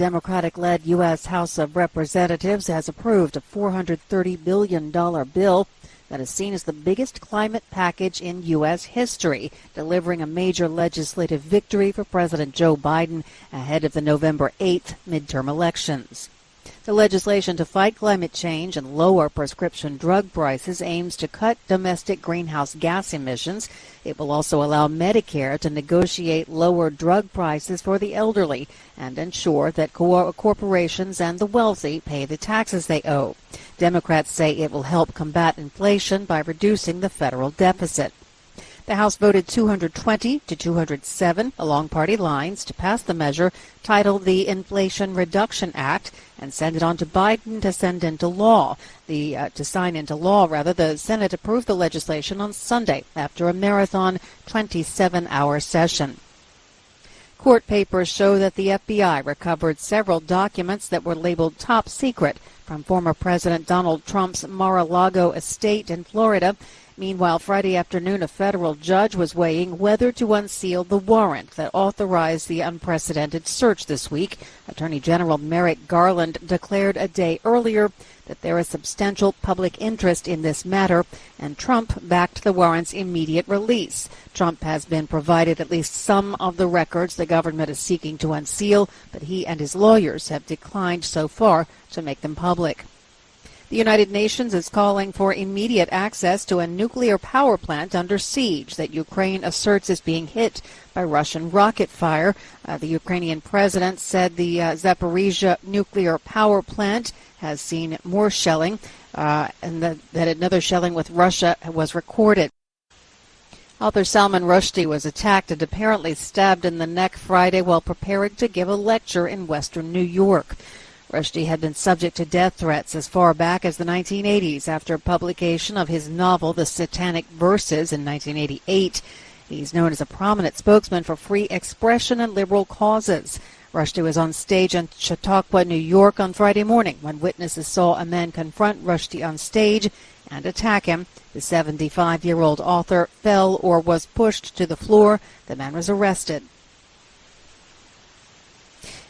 Democratic-led U.S. House of Representatives has approved a $430 billion bill that is seen as the biggest climate package in U.S. history, delivering a major legislative victory for President Joe Biden ahead of the November 8th midterm elections. The legislation to fight climate change and lower prescription drug prices aims to cut domestic greenhouse gas emissions. It will also allow Medicare to negotiate lower drug prices for the elderly and ensure that corporations and the wealthy pay the taxes they owe. Democrats say it will help combat inflation by reducing the federal deficit. The House voted 220 to 207 along party lines to pass the measure titled the Inflation Reduction Act and send it on to Biden to sign into law. The Senate approved the legislation on Sunday after a marathon 27-hour session. Court papers show that the FBI recovered several documents that were labeled top secret from former President Donald Trump's Mar-a-Lago estate in Florida. Meanwhile, Friday afternoon, a federal judge was weighing whether to unseal the warrant that authorized the unprecedented search this week. Attorney General Merrick Garland declared a day earlier that there is substantial public interest in this matter, and Trump backed the warrant's immediate release. Trump has been provided at least some of the records the government is seeking to unseal, but he and his lawyers have declined so far to make them public. The United Nations is calling for immediate access to a nuclear power plant under siege that Ukraine asserts is being hit by Russian rocket fire. The Ukrainian president said the Zaporizhzhia nuclear power plant has seen more shelling and that another shelling with Russia was recorded. Author Salman Rushdie was attacked and apparently stabbed in the neck Friday while preparing to give a lecture in western New York. Rushdie had been subject to death threats as far back as the 1980s after publication of his novel The Satanic Verses in 1988. He's known as a prominent spokesman for free expression and liberal causes. Rushdie was on stage in Chautauqua, New York on Friday morning when witnesses saw a man confront Rushdie on stage and attack him. The 75-year-old author fell or was pushed to the floor. The man was arrested.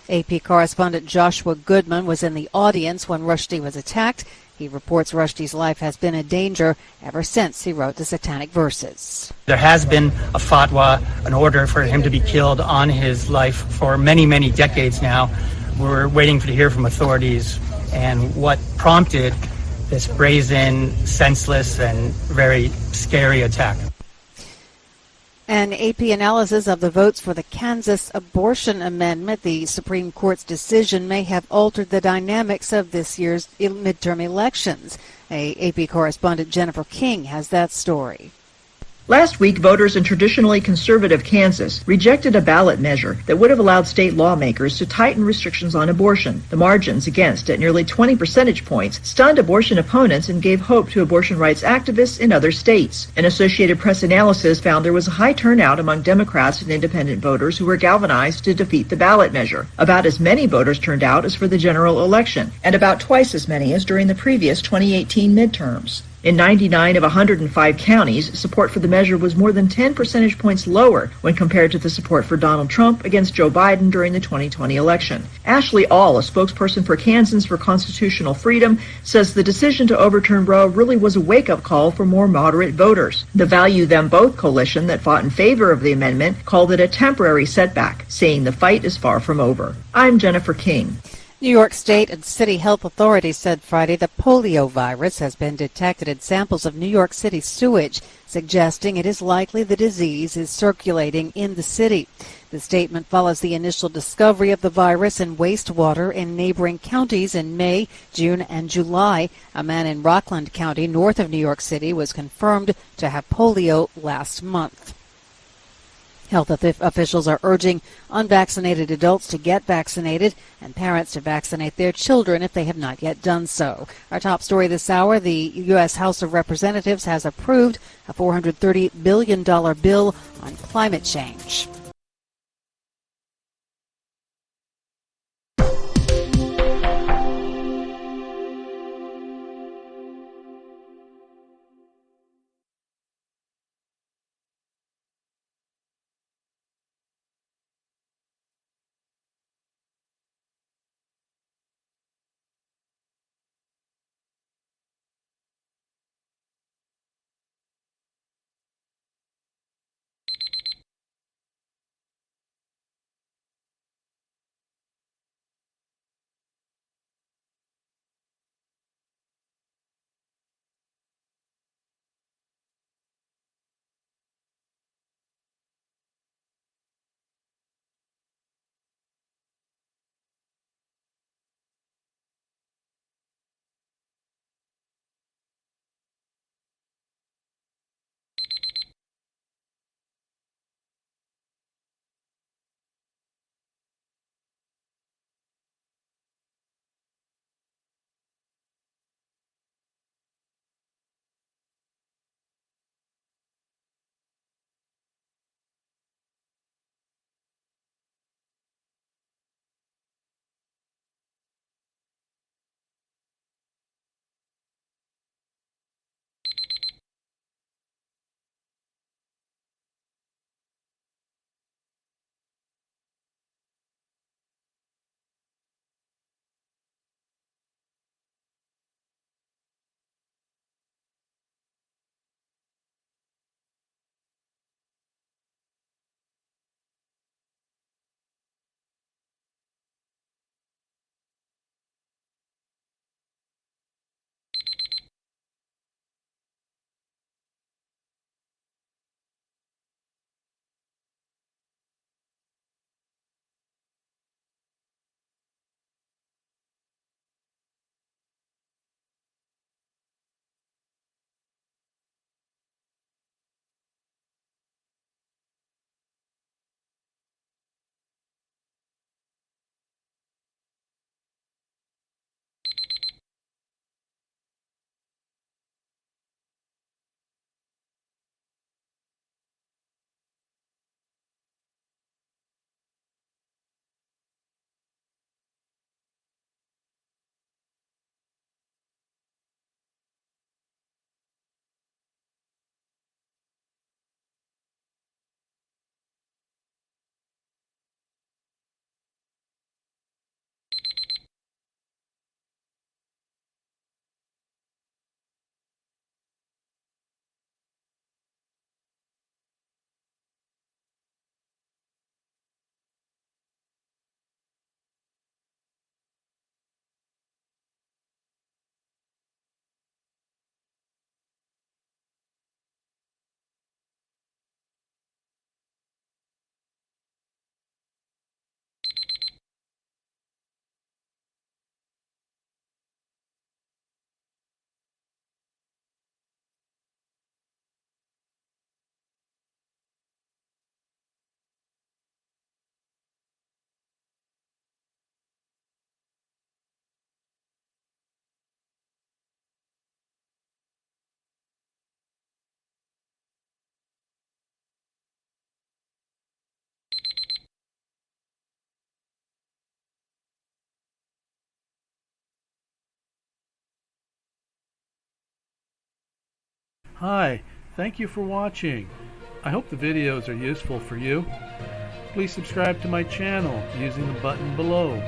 AP correspondent Joshua Goodman was in the audience when Rushdie was attacked. He reports Rushdie's life has been in danger ever since he wrote the Satanic Verses. There has been a fatwa, an order for him to be killed on his life for many, many decades now. We're waiting to hear from authorities and what prompted this brazen, senseless, and very scary attack. An AP analysis of the votes for the Kansas abortion amendment, the Supreme Court's decision, may have altered the dynamics of this year's midterm elections. AP correspondent Jennifer King has that story. Last week, voters in traditionally conservative Kansas rejected a ballot measure that would have allowed state lawmakers to tighten restrictions on abortion. The margins against, at nearly 20 percentage points, stunned abortion opponents and gave hope to abortion rights activists in other states. An Associated Press analysis found there was a high turnout among Democrats and independent voters who were galvanized to defeat the ballot measure. About as many voters turned out as for the general election, and about twice as many as during the previous 2018 midterms. In 99 of 105 counties, support for the measure was more than 10 percentage points lower when compared to the support for Donald Trump against Joe Biden during the 2020 election. Ashley All, a spokesperson for Kansans for Constitutional Freedom, says the decision to overturn Roe really was a wake-up call for more moderate voters. The Value Them Both coalition that fought in favor of the amendment called it a temporary setback, saying the fight is far from over. I'm Jennifer King. New York State and city health authorities said Friday the polio virus has been detected in samples of New York City sewage, suggesting it is likely the disease is circulating in the city. The statement follows the initial discovery of the virus in wastewater in neighboring counties in May, June, and July. A man in Rockland County, north of New York City, was confirmed to have polio last month. Health officials are urging unvaccinated adults to get vaccinated and parents to vaccinate their children if they have not yet done so. Our top story this hour, the U.S. House of Representatives has approved a $430 billion bill on climate change. Hi, thank you for watching. I hope the videos are useful for you. Please subscribe to my channel using the button below.